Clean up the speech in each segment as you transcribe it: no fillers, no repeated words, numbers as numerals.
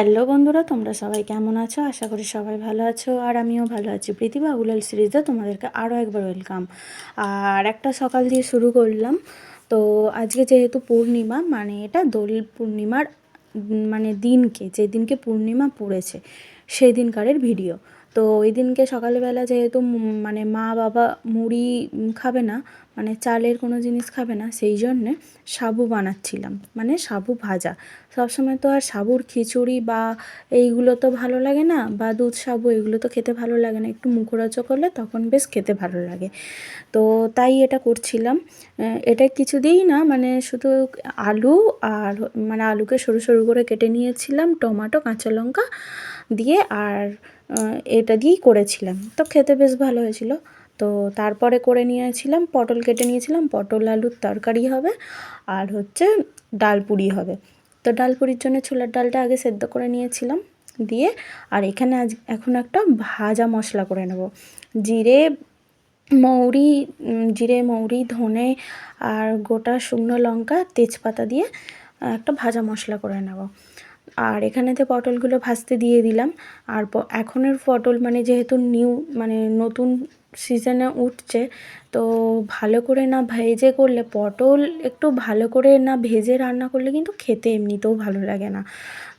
Hello বন্ধুরা, তোমরা সবাই কেমন আছো? আশা করি সবাই ভালো আছো, আর আমিও ভালো আছি। প্রীতিভা বাবুলাল সিরিজে তোমাদেরকে আরও একবার ওয়েলকাম। আর একটা সকাল দিয়ে শুরু করলাম। তো আজকে যেহেতু পূর্ণিমা, মানে এটা দোল পূর্ণিমার মানে দিনকে, যেদিনকে পূর্ণিমা পড়েছে সেই দিনকারের ভিডিও। তো ওই দিনকে সকালবেলা যেহেতু মানে মা বাবা মুড়ি খাবে না, মানে চালের কোনো জিনিস খাবে না, সেই জন্যে সাবু বানাচ্ছিলাম, মানে সাবু ভাজা। সবসময় তো আর সাবুর খিচুড়ি বা এইগুলো তো ভালো লাগে না, বা দুধ সাবু এগুলো তো খেতে ভালো লাগে না, একটু মুখরোচক করলে তখন বেশ খেতে ভালো লাগে। তো তাই এটা করছিলাম। এটা কিছু দিই না, মানে শুধু আলু আর মানে আলুকে সরু সরু করে কেটে নিয়েছিলাম, টমেটো কাঁচা লঙ্কা দিয়ে, আর এটা দিয়েই করেছিলাম। তো খেতে বেশ ভালো হয়েছিল। তো তারপরে করে নিয়েছিলাম পটল, কেটে নিয়েছিলাম, পটল আলুর তরকারি হবে, আর হচ্ছে ডাল পুরি হবে। তো ডাল পুরির জন্য ছোলার ডালটা আগে সেদ্ধ করে নিয়েছিলাম, দিয়ে আর এখানে এখন একটা ভাজা মশলা করে নেব। জিরে মৌরি জিরে মৌরি ধনে আর গোটা শুকনো লঙ্কা তেজপাতা দিয়ে একটা ভাজা মশলা করে নেব। আর এখানেতে পটলগুলো ভাজতে দিয়ে দিলাম। আর এখনের পটল মানে যেহেতু মানে নতুন সিজনে উঠছে, তো ভালো করে না ভেজে করলে, পটল একটু ভালো করে না ভেজে রান্না করলে কিন্তু খেতে এমনিতেও ভালো লাগে না।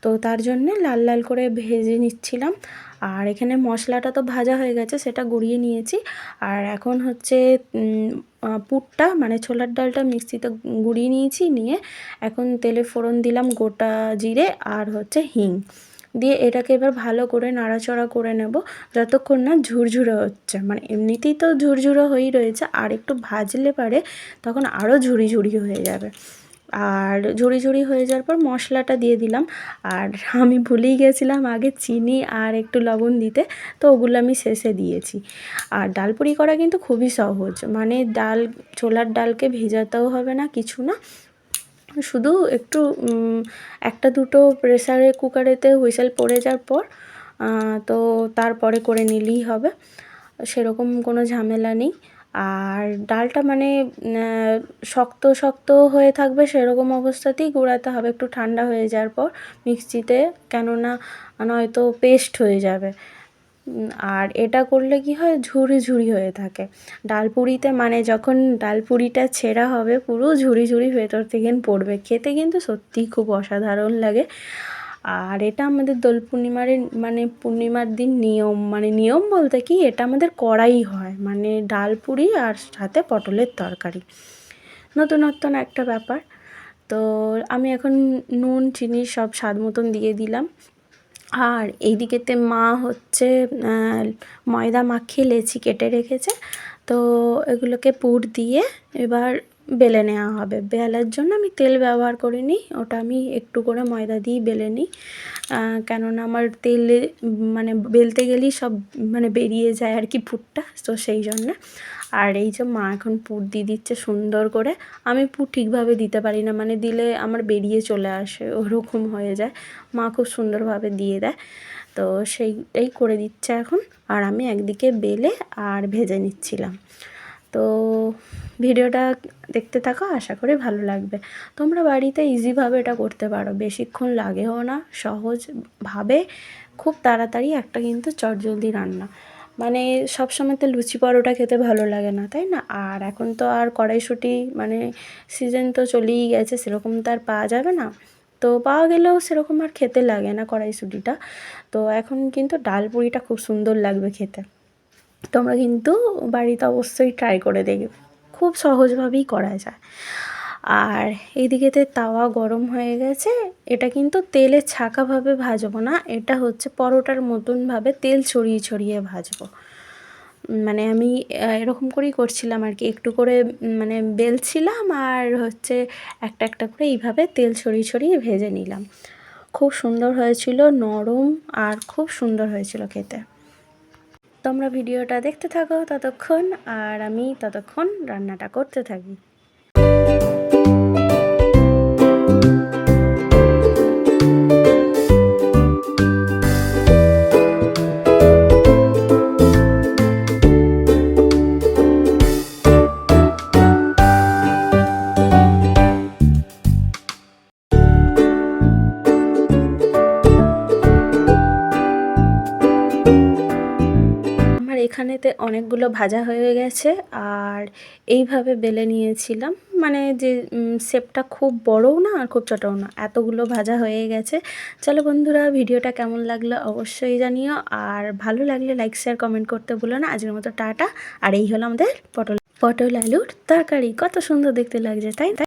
তো তার জন্যে লাল লাল করে ভেজে নিচ্ছিলাম। আর এখানে মশলাটা তো ভাজা হয়ে গেছে, সেটা গুঁড়িয়ে নিয়েছি। আর এখন হচ্ছে পুরটা, মানে ছোলার ডালটা মিক্সিতে গুঁড়িয়ে নিয়েছি, নিয়ে এখন তেলে ফোড়ন দিলাম গোটা জিরে আর হচ্ছে হিং দিয়ে, এটাকে এবার ভালো করে নাড়াচড়া করে নেব যতক্ষণ না ঝুরঝুরে হচ্ছে। মানে এমনিতেই তো ঝুরঝুরে হয়েই রয়েছে, আর একটু ভাজলে পারে তখন আরও ঝুরি ঝুরি হয়ে যাবে। আর ঝুরি ঝুরি হয়ে যাওয়ার পর মশলাটা দিয়ে দিলাম। আর আমি ভুলেই গেছিলাম আগে চিনি আর একটু লবণ দিতে, তো ওগুলো আমি শেষে দিয়েছি। আর ডাল পুরি করা কিন্তু খুবই সহজ, মানে ছোলার ডালকে ভেজাতেও হবে না, কিছু না, শুধু একটু একটা দুটো প্রেসারে কুকারেতে হুইসেল পড়ে যাওয়ার পর তো তারপরে করে নিলেই হবে, সেরকম কোনো ঝামেলা নেই। আর ডালটা মানে শক্ত শক্ত হয়ে থাকবে সেরকম অবস্থাতেই গুঁড়াতে হবে, একটু ঠান্ডা হয়ে যাওয়ার পর মিক্সিতে, কেননা নয়তো পেস্ট হয়ে যাবে। আর এটা করলে কি হয়, ঝুরি ঝুরি হয়ে থাকে ডাল পুরিতে, মানে যখন ডাল পুরিটা ছেঁড়া হবে পুরো ঝুরি ঝুরি ভেতর থেকে পড়বে, খেতে কিন্তু সত্যিই খুব অসাধারণ লাগে। আর এটা আমাদের দোল মানে পূর্ণিমার দিন নিয়ম, মানে নিয়ম বলতে কি, এটা আমাদের করাই হয়, মানে ডাল পুরি আর সাথে পটলের তরকারি, নতুনত্ব একটা ব্যাপার। তো আমি এখন নুন চিনি সব স্বাদ মতন দিয়ে দিলাম। আর এইদিকেতে মা হচ্ছে ময়দা মাখিয়ে লেচি কেটে রেখেছে, তো এগুলোকে পুর দিয়ে এবার বেলে নেওয়া হবে। বেলার জন্য আমি তেল ব্যবহার করিনি, ওটা আমি একটু করে ময়দা দিয়েই বেলে নিই, কেননা আমার তেলে মানে বেলতে গেলেই সব মানে বেরিয়ে যায় আর কি পুরটা, তো সেই জন্যে। আর এই যে মা এখন পুর দিয়ে দিচ্ছে সুন্দর করে। আমি পুর ঠিকভাবে দিতে পারি না, মানে দিলে আমার বেরিয়ে চলে আসে, ওরকম হয়ে যায়। মা খুব সুন্দরভাবে দিয়ে দেয়, তো সেইটাই করে দিচ্ছে এখন। আর আমি একদিকে বেলে আর ভেজে নিচ্ছিলাম। তো ভিডিওটা দেখতে থাকো, আশা করি ভালো লাগবে। তোমরা বাড়িতে ইজিভাবে এটা করতে পারো, বেশিক্ষণ লাগেও না, সহজভাবে খুব তাড়াতাড়ি একটা কিন্তু চটজলদি রান্না। মানে সবসময় তো লুচি পরোটা খেতে ভালো লাগে না, তাই না? আর এখন তো আর কড়াইশুঁটি মানে সিজন তো চলেই গেছে, সেরকম তো আর পাওয়া যাবে না। তো পাওয়া গেলেও সেরকম আর খেতে লাগে না কড়াইশুঁটিটা। তো এখন কিন্তু ডাল পুরিটা খুব সুন্দর লাগবে খেতে। তোমরা কিন্তু বাড়িতে অবশ্যই ট্রাই করে দেখবে, খুব সহজভাবেই করা যায়। আর এইদিকেতে তাওয়া গরম হয়ে গেছে, এটা কিন্তু তেলে ছাঁকাভাবে ভাজবো না, এটা হচ্ছে পরোটার মতনভাবে তেল ছড়িয়ে ছড়িয়ে ভাজবো। মানে আমি এরকম করেই করছিলাম আর কি, একটু করে মানে বেলছিলাম, আর হচ্ছে একটা একটা করে এইভাবে তেল ছড়িয়ে ছড়িয়ে ভেজে নিলাম। খুব সুন্দর হয়েছিল, নরম আর খুব সুন্দর হয়েছিল খেতে। তোমরা ভিডিওটা দেখতে থাকো ততক্ষণ, আর আমি ততক্ষণ রান্নাটা করতে থাকি। এখানেতে অনেকগুলো ভাজা হয়ে গেছে। আর এইভাবে বেলে নিয়েছিলাম, মানে যে শেপটা খুব বড়ও না আর খুব ছোটও না, এতগুলো ভাজা হয়ে গেছে। চলো বন্ধুরা, ভিডিওটা কেমন লাগলো অবশ্যই জানিও, আর ভালো লাগলে লাইক শেয়ার কমেন্ট করতে ভুলো না। আজকের মতো টাটা। আর এই হলো আমাদের পটল আলুর তরকারি। কত সুন্দর দেখতে লাগছে, তাই না?